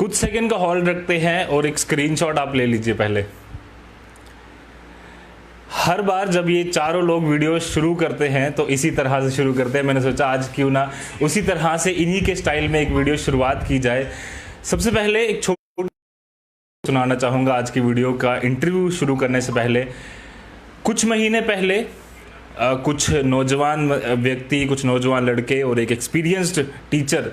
कुछ सेकंड का हॉल्ड रखते हैं और एक स्क्रीनशॉट आप ले लीजिए पहले। हर बार जब ये चारों लोग वीडियो शुरू करते हैं तो इसी तरह से शुरू करते हैं। मैंने सोचा आज क्यों ना उसी तरह से इन्हीं के स्टाइल में एक वीडियो शुरुआत की जाए। सबसे पहले एक छोटा सुनाना चाहूँगा आज की वीडियो का। इंटरव्यू शुरू करने से पहले कुछ महीने पहले कुछ नौजवान व्यक्ति, कुछ नौजवान लड़के और एक एक्सपीरियंस्ड टीचर,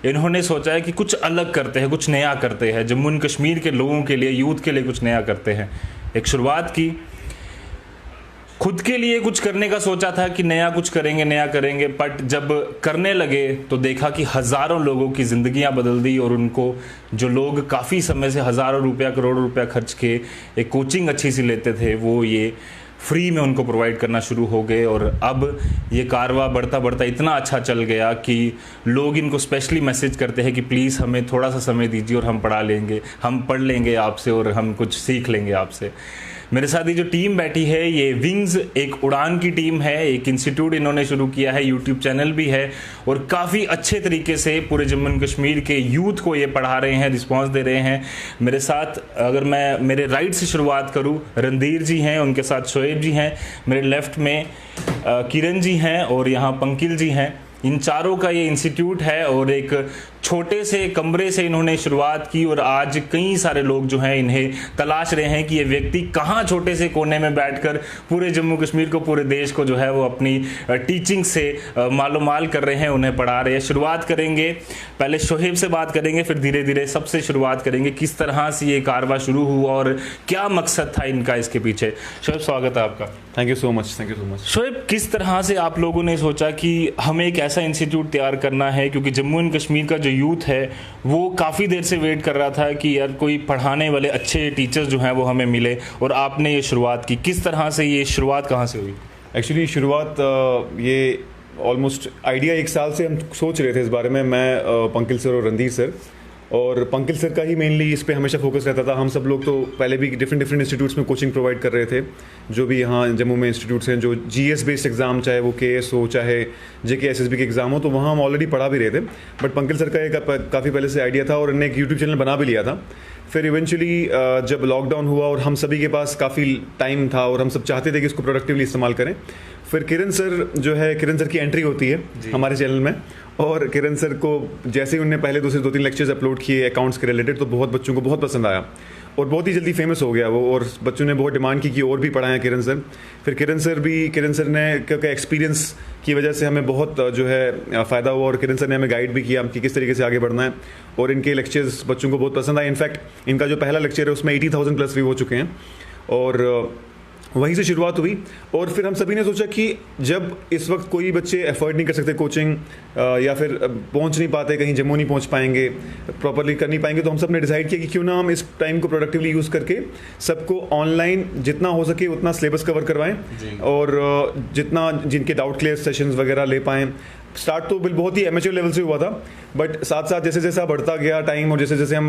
इन्होंने सोचा है कि कुछ अलग करते हैं, कुछ नया करते हैं, जम्मू एंड कश्मीर के लोगों के लिए, यूथ के लिए कुछ नया करते हैं। एक शुरुआत की, खुद के लिए कुछ करने का सोचा था कि नया कुछ करेंगे, नया करेंगे, बट जब करने लगे तो देखा कि हज़ारों लोगों की ज़िंदगियां बदल दी और उनको, जो लोग काफ़ी समय से हज़ारों रुपया, करोड़ों रुपया खर्च के एक कोचिंग अच्छी सी लेते थे, वो ये फ्री में उनको प्रोवाइड करना शुरू हो गए। और अब ये कारवा बढ़ता बढ़ता इतना अच्छा चल गया कि लोग इनको स्पेशली मैसेज करते हैं कि प्लीज़ हमें थोड़ा सा समय दीजिए और हम पढ़ा लेंगे, हम पढ़ लेंगे आपसे और हम कुछ सीख लेंगे आपसे। मेरे साथ ये जो टीम बैठी है, ये विंग्स एक उड़ान की टीम है। एक इंस्टीट्यूट इन्होंने शुरू किया है, यूट्यूब चैनल भी है और काफ़ी अच्छे तरीके से पूरे जम्मू एंड कश्मीर के यूथ को ये पढ़ा रहे हैं, रिस्पांस दे रहे हैं। मेरे साथ, अगर मैं मेरे राइट से शुरुआत करूं, रणधीर जी हैं, उनके साथ शोएब जी हैं, मेरे लेफ्ट में किरण जी हैं और यहाँ पंकिल जी हैं। इन चारों का ये इंस्टीट्यूट है और एक छोटे से कमरे से इन्होंने शुरुआत की और आज कई सारे लोग जो हैं इन्हें तलाश रहे हैं कि ये व्यक्ति कहाँ छोटे से कोने में बैठकर पूरे जम्मू कश्मीर को, पूरे देश को जो है वो अपनी टीचिंग से मालोमाल कर रहे हैं, उन्हें पढ़ा रहे हैं। शुरुआत करेंगे, पहले शोएब से बात करेंगे, फिर धीरे धीरे सबसे शुरुआत करेंगे किस तरह से ये कारवा शुरू हुआ और क्या मकसद था इनका इसके पीछे। शोएब, स्वागत है आपका। Thank you so much, thank you so much. Shoaib, किस तरह से आप लोगों ने सोचा कि हमें एक ऐसा इंस्टीट्यूट तैयार करना है, क्योंकि जम्मू एंड कश्मीर का जो यूथ है वो काफ़ी देर से वेट कर रहा था कि यार कोई पढ़ाने वाले अच्छे टीचर्स जो हैं वो हमें मिले, और आपने ये शुरुआत की। किस तरह से ये शुरुआत कहाँ से हुई? एक्चुअली शुरुआत ये ऑलमोस्ट आइडिया 1 साल से हम सोच रहे थे इस बारे में, मैं, पंकिल सर और रणधीर सर। और पंकिल सर का ही मेनली इस पे हमेशा फोकस रहता था। हम सब लोग तो पहले भी डिफरेंट इंस्टीट्यूट्स में कोचिंग प्रोवाइड कर रहे थे, जो भी यहाँ जम्मू में इंस्टीट्यूट्स हैं, जो जीएस बेस्ड एग्जाम, चाहे वो केएस हो, चाहे जेके एसएसबी के एग्जाम हो, तो वहाँ हम ऑलरेडी पढ़ा भी रहे थे। बट पंकिल सर का एक काफ़ी पहले से आइडिया था और उन्होंने एक यूट्यूब चैनल बना भी लिया था। फिर इवेंचुअली जब लॉकडाउन हुआ और हम सभी के पास काफ़ी टाइम था और हम सब चाहते थे कि इसको प्रोडक्टिवली इस्तेमाल करें, फिर किरण सर जो है, किरण सर की एंट्री होती है हमारे चैनल में। और किरण सर को जैसे ही उन्होंने पहले दूसरे 2-3 लेक्चर्स अपलोड किए अकाउंट्स के रिलेटेड, तो बहुत बच्चों को बहुत पसंद आया और बहुत ही जल्दी फेमस हो गया वो, और बच्चों ने बहुत डिमांड की कि और भी पढ़ाएं किरण सर। फिर किरण सर ने क्योंकि एक्सपीरियंस की वजह से हमें बहुत जो है फ़ायदा हुआ, और किरण सर ने हमें गाइड भी किया कि किस तरीके से आगे बढ़ना है, और इनके लेक्चर्स बच्चों को बहुत पसंद आए। इनफैक्ट इनका जो पहला लेक्चर है उसमें 80,000 प्लस व्यू हो चुके हैं, और वहीं से शुरुआत हुई। और फिर हम सभी ने सोचा कि जब इस वक्त कोई बच्चे एफर्ट नहीं कर सकते कोचिंग, या फिर पहुंच नहीं पाते, कहीं जम्मू नहीं पहुंच पाएंगे, प्रॉपरली कर नहीं पाएंगे, तो हम सब ने डिसाइड किया कि क्यों ना हम इस टाइम को प्रोडक्टिवली यूज़ करके सबको ऑनलाइन जितना हो सके उतना सिलेबस कवर करवाएं, और जितना जिनके डाउट क्लियर सेशंस वगैरह ले पाएँ। स्टार्ट तो बहुत ही एमेच्योर लेवल से हुआ था, बट साथ साथ जैसे जैसा बढ़ता गया टाइम और जैसे जैसे हम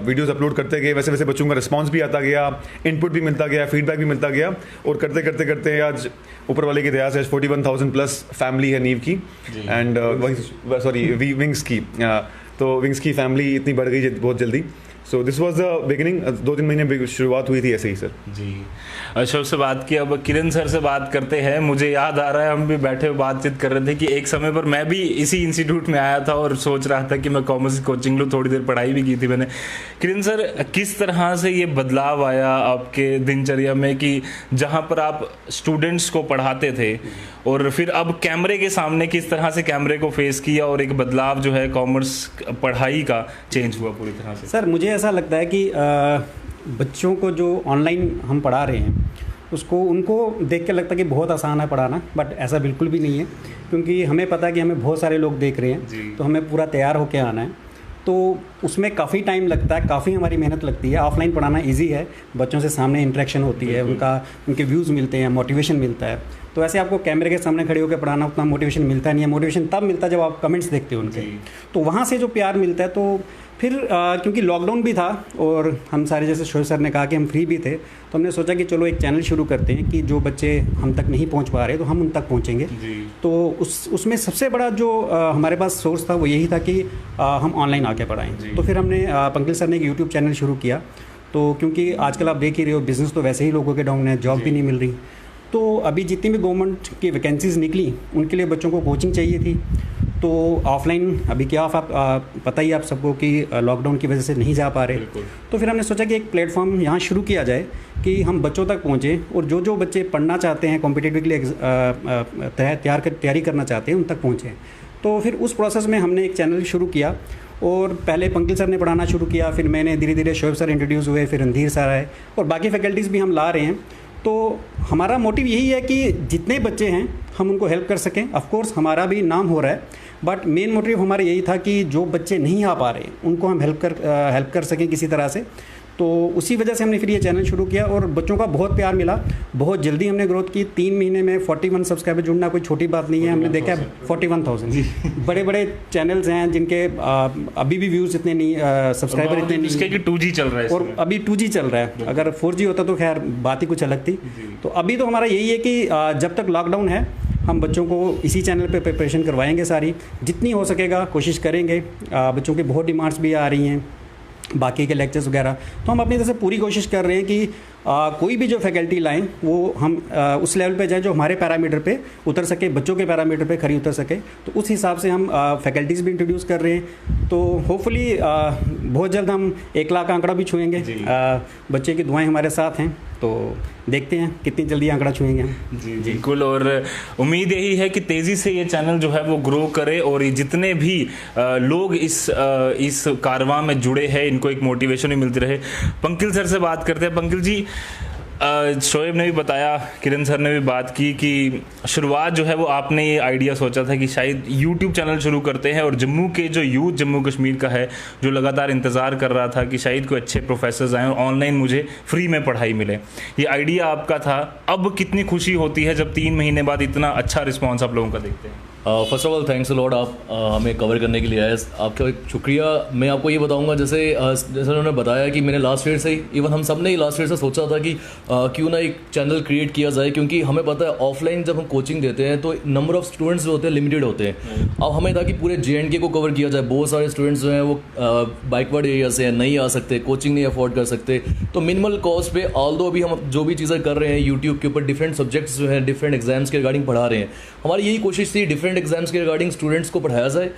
वीडियोस अपलोड करते गए, वैसे वैसे बच्चों का रिस्पांस भी आता गया, इनपुट भी मिलता गया, फीडबैक भी मिलता गया, और करते करते करते आज ऊपर वाले की दया से 41,000 प्लस फैमिली है नीव की, एंड विंग्स की। तो विंग्स की फैमिली इतनी बढ़ गई बहुत जल्दी। So this was the beginning. 2-3 महीने शुरुआत हुई थी ऐसे ही सर जी। अशोक से बात की, अब किरण सर से बात करते हैं। मुझे याद आ रहा है, हम भी बैठे हुए बातचीत कर रहे थे कि एक समय पर मैं भी इसी इंस्टीट्यूट में आया था और सोच रहा था कि मैं कॉमर्स की कोचिंग लूँ, थोड़ी देर पढ़ाई भी की थी मैंने। किरण सर, किस तरह से ये बदलाव आया आपके दिनचर्या में कि जहाँ पर आप स्टूडेंट्स को पढ़ाते थे और फिर अब कैमरे के सामने किस तरह से कैमरे को फेस किया, और एक बदलाव जो है कॉमर्स पढ़ाई का चेंज हुआ पूरी तरह से? सर, मुझे ऐसा लगता है कि बच्चों को जो ऑनलाइन हम पढ़ा रहे हैं उसको उनको देख के लगता है कि बहुत आसान है पढ़ाना, बट ऐसा बिल्कुल भी नहीं है, क्योंकि हमें पता है कि हमें बहुत सारे लोग देख रहे हैं, तो हमें पूरा तैयार होकर आना है। तो उसमें काफ़ी टाइम लगता है, काफ़ी हमारी मेहनत लगती है। ऑफलाइन पढ़ाना इजी है, बच्चों से सामने इंटरेक्शन होती है, उनके व्यूज़ मिलते हैं, मोटिवेशन मिलता है। तो ऐसे आपको कैमरे के सामने खड़े होकर पढ़ाना उतना मोटिवेशन मिलता नहीं है। मोटिवेशन तब मिलता है जब आप कमेंट्स देखते हो उनके, तो वहाँ से जो प्यार मिलता है। तो फिर क्योंकि लॉकडाउन भी था और हम सारे, जैसे शोएब सर ने कहा कि हम फ्री भी थे, तो हमने सोचा कि चलो एक चैनल शुरू करते हैं कि जो बच्चे हम तक नहीं पहुंच पा रहे तो हम उन तक पहुंचेंगे। तो उसमें सबसे बड़ा जो हमारे पास सोर्स था वो यही था कि हम ऑनलाइन आके पढ़ाएं। तो फिर हमने पंकज सर ने एक यूट्यूब चैनल शुरू किया। तो क्योंकि आजकल आप देख ही रहे हो बिज़नेस तो वैसे ही लोगों के डाउन है, जॉब भी नहीं मिल रही। तो अभी जितनी भी गवर्नमेंट की वैकेंसीज़ निकली उनके लिए बच्चों को कोचिंग चाहिए थी। तो ऑफलाइन अभी क्या आप पता ही आप सबको कि लॉकडाउन की वजह से नहीं जा पा रहे। तो फिर हमने सोचा कि एक प्लेटफॉर्म यहाँ शुरू किया जाए कि हम बच्चों तक पहुँचें और जो जो बच्चे पढ़ना चाहते हैं, कॉम्पिटिटिव के लिए तैयारी करना चाहते हैं, उन तक पहुँचें। तो फिर उस प्रोसेस में हमने एक चैनल शुरू किया और पहले पंकज सर ने पढ़ाना शुरू किया, फिर मैंने धीरे धीरे शोएब सर इंट्रोड्यूस हुए, फिर रणधीर सर आए और बाकी फैकल्टीज़ भी हम ला रहे हैं। तो हमारा मोटिव यही है कि जितने बच्चे हैं हम उनको हेल्प कर सकें। ऑफ कोर्स हमारा भी नाम हो रहा है, बट मेन मोटिव हमारा यही था कि जो बच्चे नहीं आ पा रहे उनको हम हेल्प कर सकें किसी तरह से। तो उसी वजह से हमने फिर ये चैनल शुरू किया और बच्चों का बहुत प्यार मिला। बहुत जल्दी हमने ग्रोथ की, 3 महीने में 41 सब्सक्राइबर जुड़ना कोई छोटी बात नहीं है। हमने देखा 41,000 बड़े बड़े चैनल्स हैं जिनके अभी भी व्यूज़ इतने नहीं, सब्सक्राइबर इतने नहीं, इसके कि 2G चल रहा है और अभी 2G चल रहा है। अगर 4G होता तो खैर बात ही कुछ अलग थी। तो अभी तो हमारा यही है कि जब तक लॉकडाउन है हम बच्चों को इसी चैनल पे प्रिपरेशन करवाएंगे सारी, जितनी हो सकेगा कोशिश करेंगे। बच्चों की बहुत डिमांड्स भी आ रही हैं, बाकी के लेक्चर्स वगैरह, तो हम अपनी तरफ से पूरी कोशिश कर रहे हैं कि कोई भी जो फैकल्टी लाएं वो हम उस लेवल पे जाएं जो हमारे पैरामीटर पे उतर सके, बच्चों के पैरामीटर पे खरी उतर सके। तो उस हिसाब से हम फैकल्टीज़ भी इंट्रोड्यूस कर रहे हैं। तो होपफुली बहुत जल्द हम 1 लाख आंकड़ा भी छुएंगे। बच्चे की दुआएं हमारे साथ हैं, तो देखते हैं कितनी जल्दी आंकड़ा छुएंगे हम। जी बिल्कुल, और उम्मीद यही है कि तेज़ी से ये चैनल जो है वो ग्रो करे और ये जितने भी लोग इस कारवां में जुड़े हैं इनको एक मोटिवेशन भी मिलती रहे। पंकिल सर से बात करते हैं। पंकिल जी, शोएब ने भी बताया, किरण सर ने भी बात की कि शुरुआत जो है वो आपने ये आइडिया सोचा था कि शायद यूट्यूब चैनल शुरू करते हैं और जम्मू के जो यूथ जम्मू कश्मीर का है जो लगातार इंतज़ार कर रहा था कि शायद कोई अच्छे प्रोफेसर्स आएँ और ऑनलाइन मुझे फ्री में पढ़ाई मिले, ये आइडिया आपका था। अब कितनी खुशी होती है जब 3 महीने बाद इतना अच्छा रिस्पॉन्स आप लोगों का देखते हैं? First of all thanks a lot, आप हमें कवर करने के लिए आए, आपका एक शुक्रिया। मैं आपको ये बताऊंगा, जैसे उन्होंने बताया कि मैंने लास्ट ईयर से ही, इवन हम सब ने लास्ट ईयर से सोचा था कि क्यों ना एक चैनल क्रिएट किया जाए, क्योंकि हमें पता है ऑफलाइन जब हम कोचिंग देते हैं तो नंबर ऑफ स्टूडेंट्स जो होते हैं लिमिटेड होते हैं। अब हमें था कि पूरे JNK को कवर किया जाए। बहुत सारे स्टूडेंट्स जो हैं वो बैकवर्ड एरिया से हैं, नहीं आ सकते, कोचिंग नहीं अफोर्ड कर सकते। तो मिनिमल कॉस्ट पे ऑल्दो अभी हम जो भी चीज़ें कर रहे हैं यूट्यूब के ऊपर, डिफरेंट सब्जेक्ट्स जो हैं डिफरेंट एग्जाम्स के रिगार्डिंग पढ़ा रहे हैं, हमारी यही कोशिश थी डिफरेंट एग्जाम्स के रिगार्डिंग स्टूडेंट्स को पढ़ाया जाए।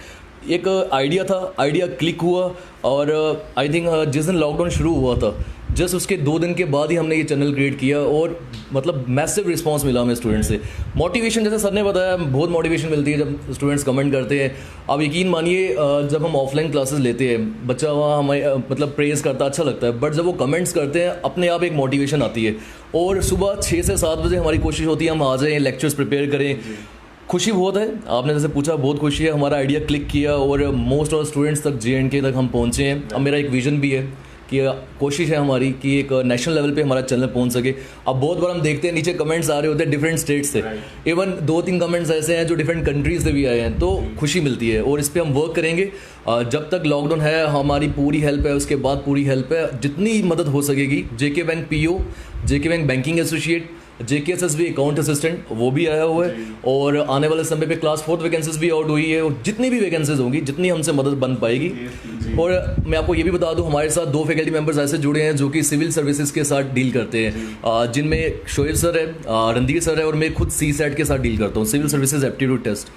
एक आइडिया था, आइडिया क्लिक हुआ और आई थिंक जिस दिन लॉकडाउन शुरू हुआ था जस्ट उसके 2 दिन के बाद ही हमने ये चैनल क्रिएट किया और मतलब मैसिव रिस्पांस मिला हमें स्टूडेंट्स से। मोटिवेशन, जैसे सर ने बताया, बहुत मोटिवेशन मिलती है जब स्टूडेंट्स कमेंट करते हैं। आप यकीन मानिए, जब हम ऑफलाइन क्लासेस लेते हैं बच्चा वहाँ हमें मतलब प्रेज़ करता, अच्छा लगता है, बट जब वो कमेंट्स करते हैं अपने आप एक मोटिवेशन आती है। और सुबह 6 से 7 बजे हमारी कोशिश होती है हम आ जाएँ, लेक्चर्स प्रिपेयर करें। खुशी बहुत है, आपने जैसे पूछा, बहुत खुशी है। हमारा आइडिया क्लिक किया और मोस्ट ऑफ स्टूडेंट्स तक JNK तक हम पहुँचे हैं। अब मेरा एक विजन भी है कि कोशिश है हमारी कि एक नेशनल लेवल पे हमारा चैनल पहुंच सके। अब बहुत बार हम देखते हैं नीचे कमेंट्स आ रहे होते हैं डिफरेंट स्टेट से, इवन 2-3 कमेंट्स ऐसे हैं जो डिफरेंट कंट्रीज से भी आए हैं, तो खुशी मिलती है और इस पर हम वर्क करेंगे। जब तक लॉकडाउन है हमारी पूरी हेल्प है, उसके बाद पूरी हेल्प है, जितनी मदद हो सकेगी। JK bank PO, JK bank banking associate, JKSSB account assistant वो भी आया हुआ है और आने वाले समय पे क्लास 4 वैकेंसीज भी आउट हुई है और जितनी भी वैकेंसीज होंगी, जितनी हमसे मदद बन पाएगी। और मैं आपको ये भी बता दूं, हमारे साथ 2 फैकल्टी मेंबर्स ऐसे जुड़े हैं जो कि सिविल सर्विसेज के साथ डील करते हैं, जिनमें शोएब सर है, रणधीर सर है और मैं खुद CSAT के साथ डील करता हूँ, सिविल सर्विसेज एप्टीट्यूड टेस्ट।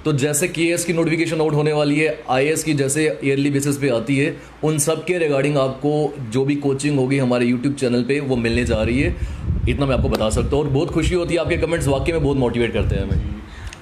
तो जैसे KS की नोटिफिकेशन आउट होने वाली है, IAS की जैसे ईयरली बेसिस पे आती है, उन सब के रिगार्डिंग आपको जो भी कोचिंग होगी हमारे यूट्यूब चैनल पे वो मिलने जा रही है। इतना मैं आपको बता सकता हूँ और बहुत खुशी होती है, आपके कमेंट्स वाकई में बहुत मोटिवेट करते हैं हमें।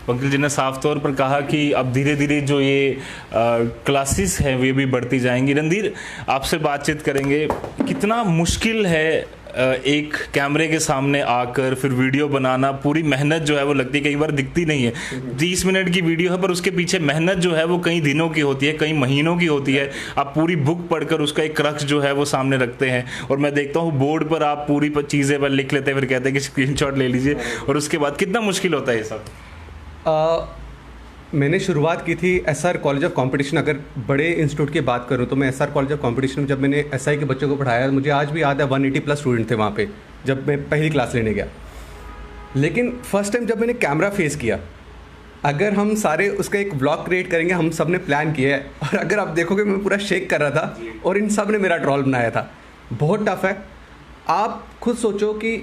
पंकज जी ने साफ तौर पर कहा कि अब धीरे धीरे जो ये क्लासेस हैं वे भी बढ़ती जाएंगी। रणधीर, आपसे बातचीत करेंगे। कितना मुश्किल है एक कैमरे के सामने आकर फिर वीडियो बनाना, पूरी मेहनत जो है वो लगती है, कई बार दिखती नहीं है। 30 मिनट की वीडियो है पर उसके पीछे मेहनत जो है वो कई दिनों की होती है, कई महीनों की होती है। आप पूरी बुक पढ़कर उसका एक क्रक्स जो है वो सामने रखते हैं, और मैं देखता हूँ बोर्ड पर आप पूरी चीज़ें पर लिख लेते हैं, फिर कहते हैं कि स्क्रीनशॉट ले लीजिए, और उसके बाद कितना मुश्किल होता है ये सब। मैंने शुरुआत की थी एसआर कॉलेज ऑफ कंपटीशन। अगर बड़े इंस्टीट्यूट की बात करूं तो मैं एसआर कॉलेज ऑफ कंपटीशन में जब मैंने एसआई के बच्चों को पढ़ाया, मुझे आज भी याद है 180+ स्टूडेंट थे वहाँ पे जब मैं पहली क्लास लेने गया। लेकिन फर्स्ट टाइम जब मैंने कैमरा फेस किया, अगर हम सारे उसका एक व्लॉग क्रिएट करेंगे, हम सब ने प्लान किया है, और अगर आप देखोगे मैं पूरा शेक कर रहा था और इन सब ने मेरा ट्रॉल बनाया था। बहुत टफ है। आप खुद सोचो कि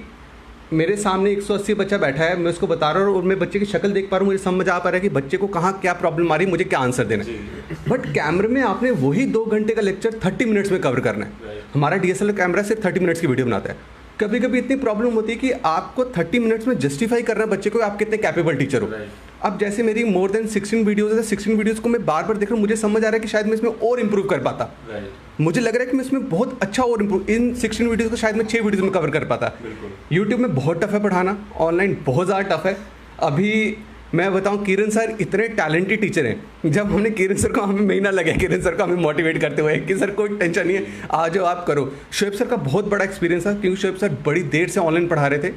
मेरे सामने 180 बच्चा बैठा है, मैं उसको बता रहा हूँ और मैं बच्चे की शक्ल देख पा रहा हूँ, मुझे समझ आ पा रहा है कि बच्चे को कहाँ क्या प्रॉब्लम आ रही है, मुझे क्या आंसर देना है। बट कैमरे में आपने वही 2 घंटे का लेक्चर 30 मिनट्स में कवर करना है। हमारा DSLR कैमरा सिर्फ 30 मिनट्स की वीडियो बनाता है। कभी कभी इतनी प्रॉब्लम होती है कि आपको 30 मिनट्स में जस्टिफाई करना बच्चे को आप कितने कैपेबल टीचर हो। अब जैसे मेरी मोर देन 16 वीडियोज़ है, 16 वीडियोज़ को मैं बार बार देख रहा हूँ, मुझे समझ आ रहा है कि शायद मैं इसमें और इम्प्रूव कर पाता। मुझे लग रहा है कि मैं इसमें बहुत अच्छा और इम्प्रूव, इन 16 वीडियोज़ को शायद मैं 6 वीडियोज़ में कवर कर पाता। यूट्यूब में बहुत टफ है पढ़ाना, ऑनलाइन बहुत ज़्यादा टफ है। अभी मैं बताऊं, किरण सर इतने टैलेंटेड टीचर हैं। जब हमने किरण सर को, हमें महीना लगा किरण सर को हमें मोटिवेट करते हुए कि सर कोई टेंशन नहीं है, आ जाओ आप करो। शोएब सर का बहुत बड़ा एक्सपीरियंस था, क्योंकि शोएब सर बड़ी देर से ऑनलाइन पढ़ा रहे थे।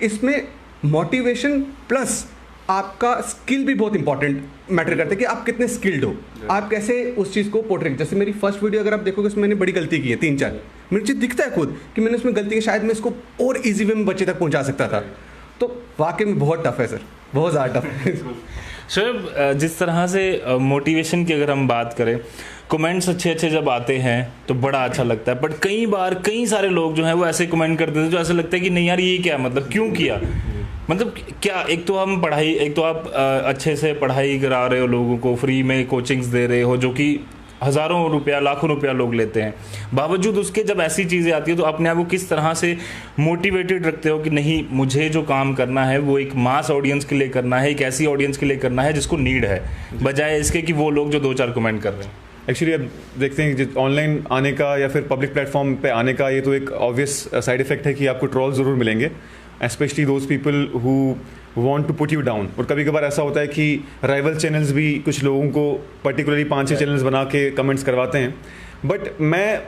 इसमें मोटिवेशन प्लस आपका स्किल भी बहुत इंपॉर्टेंट मैटर करता है कि आप कितने स्किल्ड हो, आप कैसे उस चीज़ को पोर्ट्रेट। जैसे मेरी फर्स्ट वीडियो अगर आप देखोगे, उसमें मैंने बड़ी गलती की है 3-4, मुझे चीज़ दिखता है खुद कि मैंने उसमें गलती की, शायद मैं इसको और ईजी वे में बच्चे तक पहुँचा सकता था। तो वाकई में बहुत टफ है सर, बहुत ज़्यादा टफ है। शोएब, जिस तरह से मोटिवेशन की अगर हम बात करें, कमेंट्स अच्छे अच्छे जब आते हैं तो बड़ा अच्छा लगता है, बट कई बार कई सारे लोग जो हैं वो ऐसे कमेंट करते थे जो ऐसा लगता है कि नहीं यार ये क्या, मतलब क्यों किया, मतलब क्या। एक तो हम पढ़ाई, एक तो आप अच्छे से पढ़ाई करा रहे हो लोगों को, फ्री में कोचिंग्स दे रहे हो, जो कि हज़ारों रुपया लाखों रुपया लोग लेते हैं, बावजूद उसके जब ऐसी चीज़ें आती है तो अपने आप को किस तरह से मोटिवेटेड रखते हो कि नहीं, मुझे जो काम करना है वो एक मास ऑडियंस के लिए करना है, एक ऐसी ऑडियंस के लिए करना है जिसको नीड है, बजाय इसके कि वो लोग जो 2-4 कमेंट कर रहे हैं। एक्चुअली अब देखते हैं कि ऑनलाइन आने का या फिर पब्लिक प्लेटफॉर्म पे आने का ये तो एक ऑब्वियस साइड इफेक्ट है कि आपको ट्रोल ज़रूर मिलेंगे, specially those people who want to put you down. और कभी कभार ऐसा होता है कि राइवल चैनल्स भी कुछ लोगों को पर्टिकुलरली 5-6 चैनल्स बना के कमेंट्स करवाते हैं। बट मैं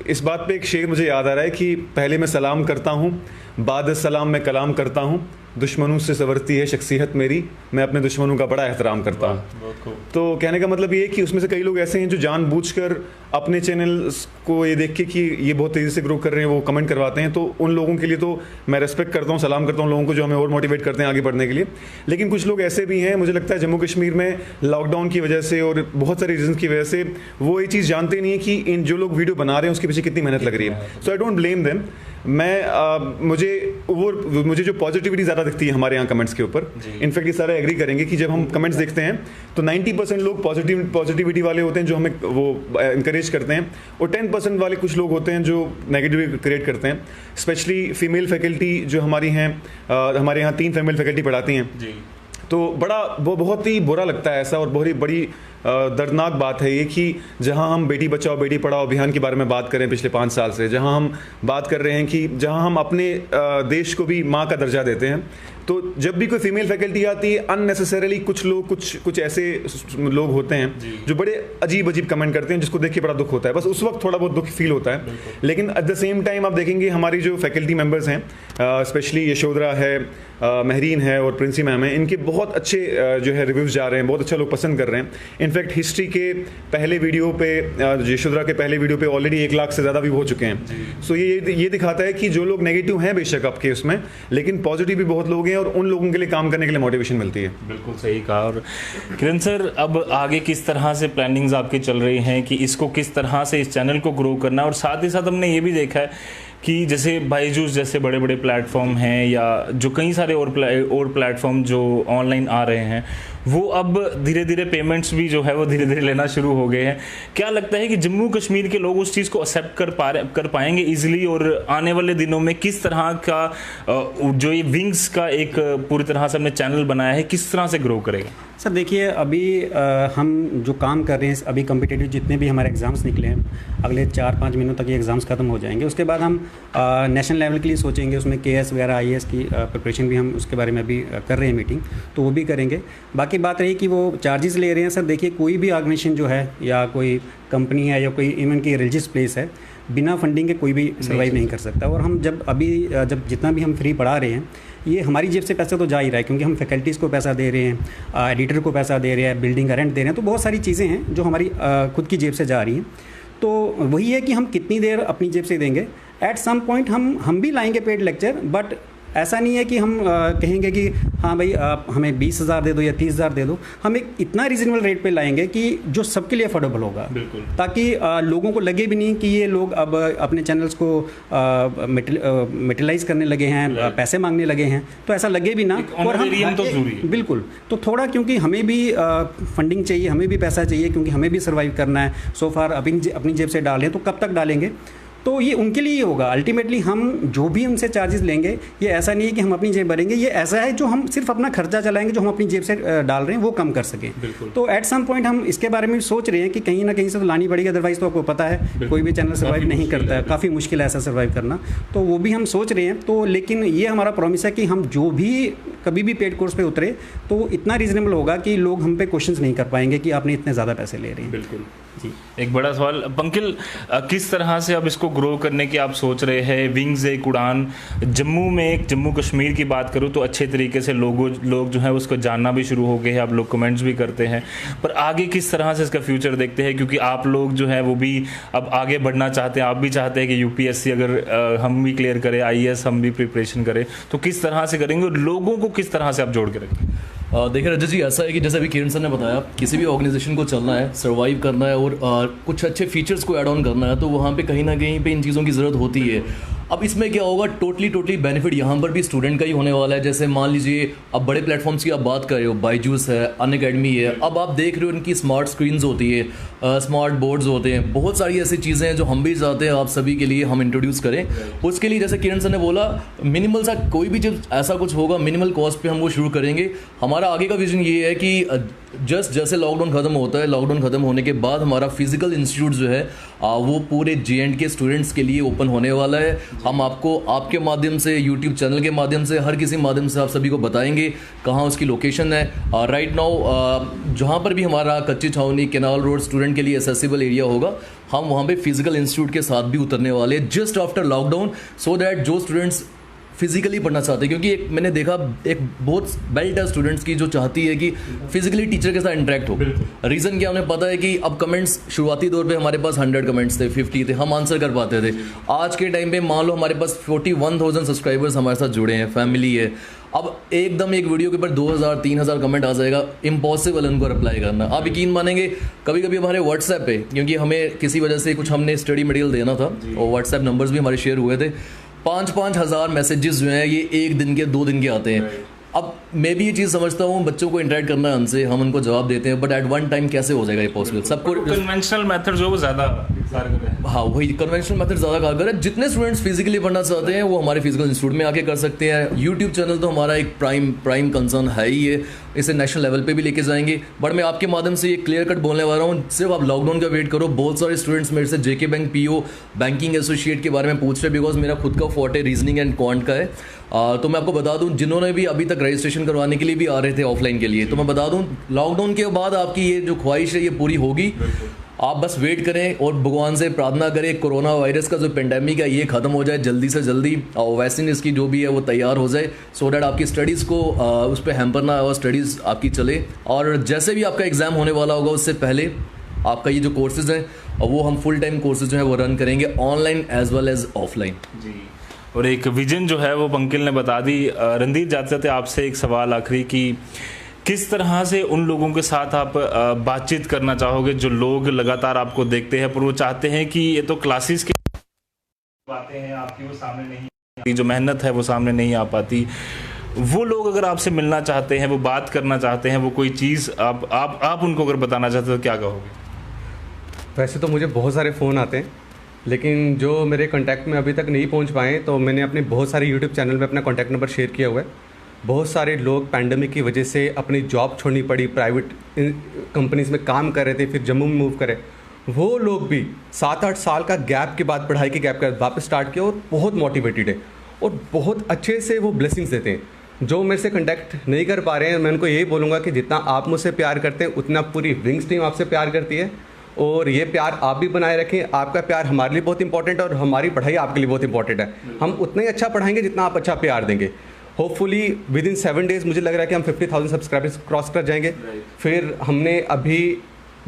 इस बात पे एक शेर मुझे याद आ रहा है कि पहले मैं सलाम करता हूँ, बाद सलाम मैं कलाम करता हूँ, दुश्मनों से संवरती है शख्सियत मेरी, मैं अपने दुश्मनों का बड़ा एहतराम करता हूँ। तो कहने का मतलब ये है कि उसमें से कई लोग ऐसे हैं जो जानबूझकर अपने चैनल्स को ये देख के कि ये बहुत तेज़ी से ग्रो कर रहे हैं वो कमेंट करवाते हैं। तो उन लोगों के लिए तो मैं रेस्पेक्ट करता हूँ, सलाम करता हूँ लोगों को जो हमें और मोटिवेट करते हैं आगे बढ़ने के लिए। लेकिन कुछ लोग ऐसे भी हैं, मुझे लगता है जम्मू कश्मीर में लॉकडाउन की वजह से और बहुत सारे रीजन की वजह से वो ये चीज़ जानते नहीं है कि इन जो लोग वीडियो बना रहे हैं उसके पीछे कितनी मेहनत लग रही है। सो आई डोंट ब्लेम देम। मुझे जो पॉजिटिविटी ज़्यादा दिखती है हमारे यहाँ कमेंट्स के ऊपर, इनफैक्ट ये सारे एग्री करेंगे कि जब हम कमेंट्स देखते हैं तो 90% लोग पॉजिटिविटी वाले होते हैं जो हमें वो इंकरेज करते हैं, और 10% वाले कुछ लोग होते हैं जो नेगेटिव क्रिएट करते हैं। स्पेशली फीमेल फैकल्टी जो हमारी हैं, हमारे यहाँ 3 फीमेल फैकल्टी पढ़ाती हैं, तो वो बहुत ही बुरा लगता है ऐसा, और बहुत ही बड़ी दर्दनाक बात है ये कि जहां हम बेटी बचाओ बेटी पढ़ाओ अभियान के बारे में बात करें पिछले 5 साल से, जहां हम बात कर रहे हैं कि जहां हम अपने देश को भी माँ का दर्जा देते हैं, तो जब भी कोई फीमेल फैकल्टी आती है अननेसेसरीली कुछ ऐसे लोग होते हैं जो बड़े अजीब कमेंट करते हैं जिसको देख के बड़ा दुख होता है। बस उस वक्त थोड़ा बहुत दुख फील होता है, लेकिन एट द सेम टाइम आप देखेंगे हमारी जो फैकल्टी मेंबर्स हैं, स्पेशली यशोधरा है, महरीन है और प्रिंसी मैम है, इनके बहुत अच्छे जो है रिव्यूज़ जा रहे हैं, बहुत अच्छा लोग पसंद कर रहे हैं। इनफैक्ट हिस्ट्री के पहले वीडियो पे, यशोधरा के पहले वीडियो पे ऑलरेडी 1 लाख से ज़्यादा व्यू हो चुके हैं। सो ये दिखाता है कि जो लोग नेगेटिव हैं बेशक आपके उसमें, लेकिन पॉजिटिव भी बहुत लोग हैं और उन लोगों के लिए काम करने के लिए मोटिवेशन मिलती है। बिल्कुल सही कहा। और किरण सर, अब आगे किस तरह से प्लानिंग्स आपकी चल रही हैं कि इसको किस तरह से इस चैनल को ग्रो करना, और साथ ही साथ हमने ये भी देखा है कि जैसे बायजूस जैसे बड़े बड़े प्लेटफॉर्म हैं या जो कई सारे और प्लेटफॉर्म जो ऑनलाइन आ रहे हैं, वो अब धीरे धीरे पेमेंट्स भी जो है वो धीरे धीरे लेना शुरू हो गए हैं। क्या लगता है कि जम्मू कश्मीर के लोग उस चीज़ को एक्सेप्ट कर पाएंगे इजीली, और आने वाले दिनों में किस तरह का जो ये विंग्स का एक पूरी तरह से हमने चैनल बनाया है, किस तरह से ग्रो करेगा? सर देखिए, अभी हम जो काम कर रहे हैं, अभी कम्पिटिटिव जितने भी हमारे एग्ज़ाम्स निकले हैं, अगले 4-5 महीनों तक ये एग्ज़ाम्स ख़त्म हो जाएंगे। उसके बाद हम नेशनल लेवल के लिए सोचेंगे, उसमें केएस वगैरह आईएएस की प्रिपरेशन भी हम उसके बारे में अभी कर रहे हैं मीटिंग, तो वो भी करेंगे। बाकी बात रही कि वो चार्जेस ले रहे हैं, सर देखिए कोई भी ऑर्गेनाइजेशन जो है या कोई कंपनी है या कोई इवन की रिलीजियस प्लेस है, बिना फंडिंग के कोई भी सर्वाइव नहीं कर सकता। और हम जब जितना भी हम फ्री पढ़ा रहे हैं, ये हमारी जेब से पैसा तो जा ही रहा है, क्योंकि हम फैकल्टीज़ को पैसा दे रहे हैं, एडिटर को पैसा दे रहे हैं, बिल्डिंग का रेंट दे रहे हैं, तो बहुत सारी चीज़ें हैं जो हमारी खुद की जेब से जा रही हैं। तो वही है कि हम कितनी देर अपनी जेब से देंगे। एट सम पॉइंट हम भी लाएंगे पेड लेक्चर, बट ऐसा नहीं है कि हम कहेंगे कि हाँ भाई आप हमें 20,000 दे दो या 30,000 दे दो। हम एक इतना रीजनेबल रेट पे लाएंगे कि जो सबके लिए अफोर्डेबल होगा, ताकि लोगों को लगे भी नहीं कि ये लोग अब अपने चैनल्स को मेटलाइज करने लगे हैं, पैसे मांगने लगे हैं, तो ऐसा लगे भी ना। और हम तो बिल्कुल, तो थोड़ा क्योंकि हमें भी फंडिंग चाहिए, हमें भी पैसा चाहिए, क्योंकि हमें भी सर्वाइव करना है। सो फार अपनी जेब से डालें तो कब तक डालेंगे, तो ये उनके लिए ही होगा। अल्टीमेटली हम जो भी उनसे चार्जेस लेंगे, ये ऐसा नहीं है कि हम अपनी जेब भरेंगे, ये ऐसा है जो हम सिर्फ अपना खर्चा चलाएंगे, जो हम अपनी जेब से डाल रहे हैं वो कम कर सकें। तो एट सम पॉइंट हम इसके बारे में सोच रहे हैं कि कहीं ना कहीं से तो लानी पड़ेगी, अदरवाइज तो आपको पता है कोई भी चैनल सर्वाइव नहीं करता है, काफ़ी मुश्किल है ऐसा सर्वाइव करना। तो वो भी हम सोच रहे हैं। तो लेकिन ये हमारा प्रॉमिस है कि हम जो भी कभी भी पेड कोर्स पे उतरे तो इतना रीजनेबल होगा कि लोग हम पे क्वेश्चंस नहीं कर पाएंगे कि आपने इतने ज़्यादा पैसे ले रहे हैं। बिल्कुल जी। एक बड़ा सवाल पंकिल, किस तरह से अब इसको ग्रो करने की आप सोच रहे हैं? विंग्स एक उड़ान जम्मू में, जम्मू कश्मीर की बात करूँ तो अच्छे तरीके से लोग जो है उसको जानना भी शुरू हो गए हैं, आप लोग कमेंट्स भी करते हैं, पर आगे किस तरह से इसका फ्यूचर देखते हैं? क्योंकि आप लोग जो है वो भी अब आगे बढ़ना चाहते हैं, आप भी चाहते हैं कि यूपीएससी अगर हम भी क्लियर करें, आईएएस हम भी प्रिपरेशन करें, तो किस तरह से करेंगे और लोगों को किस तरह से आप जोड़ के रखेंगे? देखिए रजत जी, ऐसा है कि जैसे अभी किरण सर ने बताया, किसी भी ऑर्गेनाइजेशन को चलना है, सर्वाइव करना है और कुछ अच्छे फीचर्स को ऐड ऑन करना है, तो वहाँ पे कहीं ना कहीं पे इन चीज़ों की ज़रूरत होती है। अब इसमें क्या होगा, टोटली बेनिफिट यहाँ पर भी स्टूडेंट का ही होने वाला है। जैसे मान लीजिए अब बड़े प्लेटफॉर्म्स की आप बात कर रहे हो, बायजूस है, अनअकैडमी है, अब आप देख रहे हो इनकी स्मार्ट स्क्रीन्स होती है, स्मार्ट बोर्ड्स होते हैं, बहुत सारी ऐसी चीज़ें हैं जो हम भी चाहते हैं आप सभी के लिए हम इंट्रोड्यूस करें। उसके लिए जैसे किरण सर ने बोला, मिनिमल सा कोई भी जब ऐसा कुछ होगा, मिनिमल कॉस्ट पे हम वो शुरू करेंगे। हमारा आगे का विजन ये है कि जस्ट जैसे लॉकडाउन खत्म होता है, लॉकडाउन खत्म होने के बाद हमारा फिजिकल इंस्टीट्यूट जो है वो पूरे JNK के स्टूडेंट्स के लिए ओपन होने वाला है। हम आपको आपके माध्यम से, यूट्यूब चैनल के माध्यम से, हर किसी माध्यम से आप सभी को बताएंगे कहाँ उसकी लोकेशन है। राइट नाउ जहाँ पर भी हमारा कच्ची छावनी, केनाल रोड स्टूडेंट के लिए एक्सेसिबल एरिया होगा, हम वहाँ पे फिजिकल इंस्टीट्यूट के साथ भी उतरने वाले हैं just after lockdown, so that जो स्टूडेंट्स फिजिकली पढ़ना चाहते हैं, क्योंकि एक मैंने देखा एक बहुत बेल्ट है स्टूडेंट्स की जो चाहती है कि फिजिकली टीचर के साथ इंटरेक्ट हो। रीज़न क्या, उन्हें पता है कि अब कमेंट्स शुरुआती दौर पे हमारे पास 100 कमेंट्स थे, 50 थे, हम आंसर कर पाते थे। आज के टाइम पे मान लो हमारे पास 41,000 सब्सक्राइबर्स हमारे साथ जुड़े हैं, फैमिली है। अब एकदम एक वीडियो के ऊपर 2,000-3,000 कमेंट आ जाएगा, इम्पॉसिबल उनको रिप्लाई करना। आप यकीन मानेंगे, कभी कभी हमारे व्हाट्सएप पे, क्योंकि हमें किसी वजह से कुछ हमने स्टडी मटेरियल देना था और व्हाट्सएप नंबर्स भी हमारे शेयर हुए थे, 5-5 हज़ार मैसेजेस जो हैं ये 1 दिन के 2 दिन के आते हैं। अब मैं भी ये चीज़ समझता हूँ, बच्चों को इंटरेक्ट करना है हमसे, हम उनको जवाब देते हैं, बट एट वन टाइम कैसे हो जाएगा ये पॉसिबल? सबको कन्वेंशनल मेथड जो वो ज़्यादा कारगर है। हाँ, वही कन्वेंशनल मेथड ज़्यादा कारगर है। जितने स्टूडेंट्स फिजिकली पढ़ना चाहते हैं वो हमारे फिजिकल इंस्टीट्यूट में आके कर सकते हैं। यूट्यूब चैनल तो हमारा एक प्राइम कंसर्न है ही है, इसे नेशनल लेवल पे भी लेके जाएंगे। बट मैं आपके माध्यम से ये क्लियर कट बोलने वाला हूँ, सिर्फ आप लॉकडाउन का वेट करो। बहुत सारे स्टूडेंट्स मेरे से JK bank PO banking associate के बारे में पूछ रहे, बिकॉज मेरा खुद का फॉर्टे रीजनिंग एंड क्वांट का है। तो मैं आपको बता दूं, जिन्होंने भी अभी तक रजिस्ट्रेशन करवाने के लिए भी आ रहे थे ऑफलाइन के लिए, तो मैं बता दूं लॉकडाउन के बाद आपकी ये जो ख्वाहिश है ये पूरी होगी। आप बस वेट करें और भगवान से प्रार्थना करें कोरोना वायरस का जो पेंडेमिक है ये ख़त्म हो जाए जल्दी से जल्दी, और वैक्सीन इसकी जो भी है वो तैयार हो जाए, सो डैट आपकी स्टडीज़ को उस पर हैम्पर ना हो, स्टडीज़ आपकी चले। और जैसे भी आपका एग्ज़ाम होने वाला होगा उससे पहले आपका ये जो कोर्सेज़ हैं वो हम फुल टाइम कोर्सेज जो है वो रन करेंगे, online as well as offline जी। और एक विजन जो है वो पंकिल ने बता दी। रणदीप, जाते जाते आपसे एक सवाल आखिरी कि किस तरह से उन लोगों के साथ आप बातचीत करना चाहोगे जो लोग लगातार आपको देखते हैं पर वो चाहते हैं कि ये तो क्लासेस की बातें हैं आपकी वो सामने नहीं आती, जो मेहनत है वो सामने नहीं आ पाती, वो लोग अगर आपसे मिलना चाहते हैं, वो बात करना चाहते हैं, वो कोई चीज़ आप उनको अगर बताना चाहते हो तो क्या कहोगे? वैसे तो मुझे बहुत सारे फ़ोन आते हैं, लेकिन जो मेरे कॉन्टैक्ट में अभी तक नहीं पहुंच पाए, तो मैंने अपने बहुत सारे यूट्यूब चैनल में अपना कॉन्टैक्ट नंबर शेयर किया हुआ है। बहुत सारे लोग पैंडमिक की वजह से अपनी जॉब छोड़नी पड़ी, प्राइवेट कंपनीज में काम कर रहे थे, फिर जम्मू में मूव करे, वो लोग भी 7-8 साल का गैप के बाद, पढ़ाई के गैप के बाद वापस स्टार्ट किया और बहुत मोटिवेटेड है और बहुत अच्छे से वो ब्लेसिंग्स देते हैं। जो मेरे से कंटेक्ट नहीं कर पा रहे हैं, मैं उनको यही बोलूँगा कि जितना आप मुझसे प्यार करते हैं उतना पूरी विंग्स टीम आपसे प्यार करती है और ये प्यार आप भी बनाए रखें। आपका प्यार हमारे लिए बहुत इंपॉर्टेंट है और हमारी पढ़ाई आपके लिए बहुत इंपॉर्टेंट है। हम उतना ही अच्छा पढ़ाएंगे जितना आप अच्छा प्यार देंगे। होपफुली विद इन 7 डेज़ मुझे लग रहा है कि हम 50,000 सब्सक्राइबर्स क्रॉस कर जाएंगे। फिर हमने अभी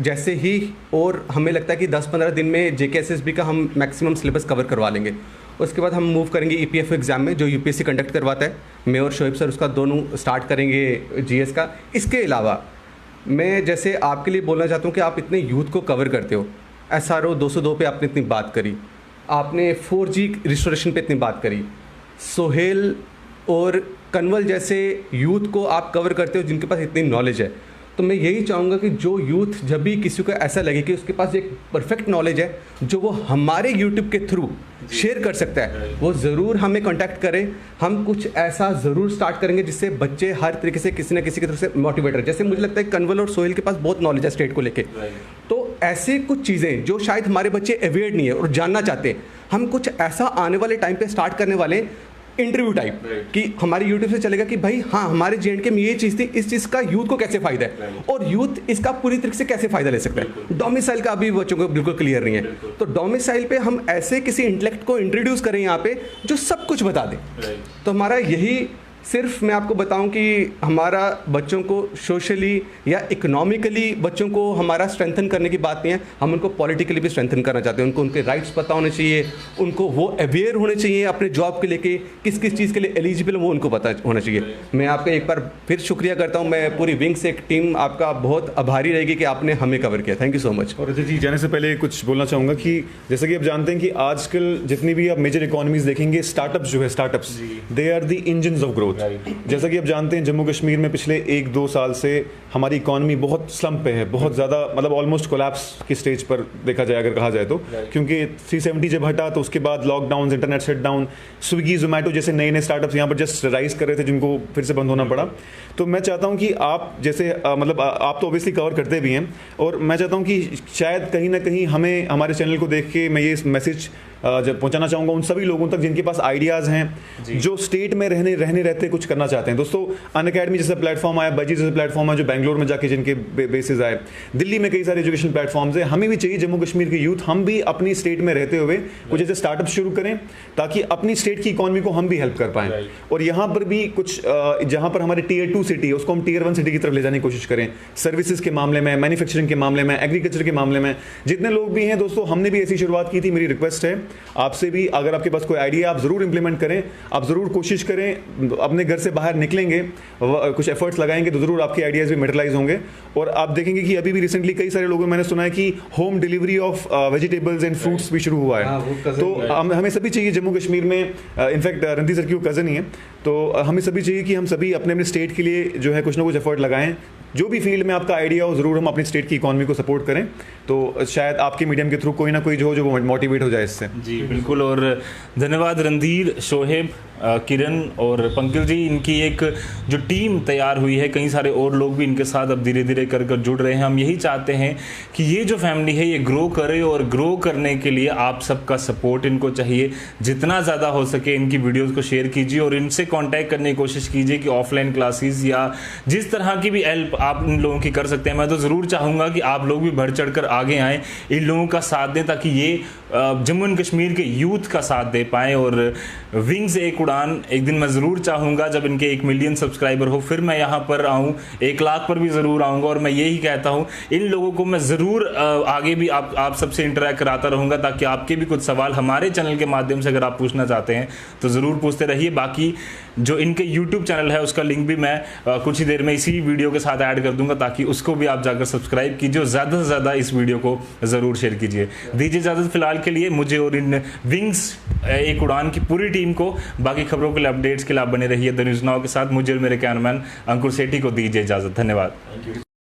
जैसे ही, और हमें लगता है कि 10-15 दिन में JKSSB का हम मैक्सिमम सिलेबस कवर करवा लेंगे। उसके बाद हम मूव करेंगे EPF एग्ज़ाम में, जो UPSC कंडक्ट करवाता है। मैं और शोएब सर उसका दोनों स्टार्ट करेंगे GS का। इसके अलावा मैं जैसे आपके लिए बोलना चाहता हूँ कि आप इतने यूथ को कवर करते हो, SRO 202 पे आपने इतनी बात करी, आपने 4G रिस्टोरेशन पे इतनी बात करी, सोहेल और कन्वल जैसे यूथ को आप कवर करते हो जिनके पास इतनी नॉलेज है। तो मैं यही चाहूँगा कि जो यूथ, जब भी किसी को ऐसा लगे कि उसके पास एक परफेक्ट नॉलेज है जो वो हमारे YouTube के थ्रू शेयर कर सकता है, वो ज़रूर हमें कांटेक्ट करें। हम कुछ ऐसा ज़रूर स्टार्ट करेंगे जिससे बच्चे हर तरीके से किसी न किसी की तरफ से मोटिवेट रहे। जैसे मुझे लगता है कन्वल और सोहेल के पास बहुत नॉलेज है स्टेट को लेके, तो ऐसे कुछ चीज़ें जो शायद हमारे बच्चे अवेयर नहीं है और जानना चाहते हैं, हम कुछ ऐसा आने वाले टाइम पे स्टार्ट करने वाले हैं, इंटरव्यू टाइप कि हमारे YouTube से चलेगा कि भाई हाँ, हमारे J&K में ये चीज़ थी, इस चीज़ का यूथ को कैसे फ़ायदा है और यूथ इसका पूरी तरीके से कैसे फ़ायदा ले सकता है। डोमिसाइल का अभी बच्चों को बिल्कुल क्लियर नहीं है, तो डोमिसाइल पे हम ऐसे किसी इंटेलेक्ट को इंट्रोड्यूस करें यहाँ पे जो सब कुछ बता दे। तो हमारा यही, सिर्फ मैं आपको बताऊं कि हमारा बच्चों को सोशली या इकोनॉमिकली बच्चों को हमारा स्ट्रेंथन करने की बात नहीं है, हम उनको पॉलिटिकली भी स्ट्रेंथन करना चाहते हैं। उनको उनके राइट्स पता होने चाहिए, उनको वो अवेयर होने चाहिए अपने जॉब के लेके, किस किस चीज़ के लिए एलिजिबल वो उनको पता होना चाहिए। मैं आपका एक बार फिर शुक्रिया करता हूँ। मैं पूरी विंग्स एक टीम आपका बहुत आभारी रहेगी कि आपने हमें कवर किया। Thank you so much. और अजय जी, जाने से पहले कुछ बोलना चाहूँगा कि जैसा कि आप जानते हैं कि आजकल जितनी भी आप मेजर इकोनॉमीज देखेंगे, स्टार्टअप्स जो है, startups they are the engines of growth. जैसा कि आप जानते हैं जम्मू कश्मीर में पिछले 1-2 साल से हमारी इकॉनमी बहुत स्लम्प पे है, बहुत ज़्यादा, मतलब ऑलमोस्ट कोलैप्स की स्टेज पर देखा जाए अगर कहा जाए तो, क्योंकि 370 जब हटा तो उसके बाद lockdown, internet shutdown, Swiggy, Zomato जैसे नए नए स्टार्टअप्स यहाँ पर जस्ट राइज कर रहे थे जिनको फिर से बंद होना पड़ा। तो मैं चाहता हूँ कि आप जैसे मतलब आप तो ऑब्वियसली कवर करते भी हैं, और मैं चाहता हूँ कि शायद कहीं ना कहीं हमें, हमारे चैनल को देख के मैं ये मैसेज जब पहुंचाना चाहूँगा उन सभी लोगों तक जिनके पास आइडियाज़ हैं, जो स्टेट में रहने रहते कुछ करना चाहते हैं। दोस्तों, अनअकैडमी जैसा प्लेटफॉर्म आया, बजी जैसा प्लेटफॉर्म है जो बेंगलोर में जाके जिनके बेसिस आए, दिल्ली में कई सारे एजुकेशन प्लेटफॉर्म्स हैं। हमें भी चाहिए जम्मू कश्मीर के यूथ, हम भी अपनी स्टेट में रहते हुए कुछ ऐसे स्टार्टअप शुरू करें ताकि अपनी स्टेट की इकॉनमी को हम भी हेल्प कर पाएँ। और यहाँ पर भी कुछ जहाँ पर हमारे Tier 2 सिटी है उसको हम Tier 1 सिटी की तरफ ले जाने की कोशिश करें, सर्विसेज के मामले में, मैन्युफैक्चरिंग के मामले में, एग्रीकल्चर के मामले में। जितने लोग भी हैं दोस्तों, हमने भी ऐसी शुरुआत की थी। मेरी रिक्वेस्ट है आपसे भी, अगर आपके पास कोई आइडिया आप ज़रूर इंप्लीमेंट करें, आप ज़रूर कोशिश करें, अपने घर से बाहर निकलेंगे, कुछ एफर्ट्स लगाएंगे तो ज़रूर आपके आइडियाज़ भी मेटरलाइज होंगे। और आप देखेंगे कि अभी भी रिसेंटली कई सारे लोगों, मैंने सुना है कि home delivery of vegetables and fruits भी शुरू हुआ है। तो हमें सभी चाहिए जम्मू कश्मीर में, इनफैक्ट रणधीर सर की वो कज़न ही है, तो हमें सभी चाहिए कि हम सभी अपने अपने स्टेट के लिए जो है कुछ ना कुछ एफर्ट लगाएं। जो भी फील्ड में आपका आइडिया हो, ज़रूर हम अपनी स्टेट की इकॉनमी को सपोर्ट करें, तो शायद आपके मीडियम के थ्रू कोई ना कोई जो मोटिवेट हो जाए इससे। जी बिल्कुल, और धन्यवाद रणधीर, शोहेब, किरण और पंकज जी। इनकी एक जो टीम तैयार हुई है, कई सारे और लोग भी इनके साथ अब धीरे धीरे कर जुड़ रहे हैं। हम यही चाहते हैं कि ये जो फैमिली है ये ग्रो करे, और ग्रो करने के लिए आप सबका सपोर्ट इनको चाहिए। जितना ज़्यादा हो सके इनकी वीडियोज़ को शेयर कीजिए और इनसे कॉन्टैक्ट करने की कोशिश कीजिए कि ऑफलाइन क्लासेस या जिस तरह की भी हेल्प आप इन लोगों की कर सकते हैं। मैं तो ज़रूर चाहूँगा कि आप लोग भी बढ़ चढ़ कर आगे आएँ, इन लोगों का साथ दें, ताकि ये जम्मू एंड कश्मीर के यूथ का साथ दे पाएँ। और विंग्स एक उड़ान, एक दिन मैं ज़रूर चाहूँगा जब इनके 1 मिलियन सब्सक्राइबर हो, फिर मैं यहाँ पर आऊँ, 1 लाख पर भी ज़रूर आऊँगा। और मैं यही कहता हूँ, इन लोगों को मैं ज़रूर आगे भी आप सबसे इंटरेक्ट कराता रहूँगा, ताकि आपके भी कुछ सवाल हमारे चैनल के माध्यम से अगर आप पूछना चाहते हैं तो ज़रूर पूछते रहिए। बाकी जो इनके YouTube चैनल है उसका लिंक भी मैं कुछ ही देर में इसी वीडियो के साथ ऐड कर दूंगा, ताकि उसको भी आप जाकर सब्सक्राइब कीजिए और ज़्यादा से ज़्यादा इस वीडियो को ज़रूर शेयर कीजिए। दीजिए इजाज़त फिलहाल के लिए मुझे और इन विंग्स एक उड़ान की पूरी टीम को। बाकी खबरों के लिए, अपडेट्स के लिए आप बने रहिए द न्यूज़ नाउ के साथ। मुझे और मेरे कैमरामैन अंकुर सेठी को दीजिए इजाज़त। धन्यवाद।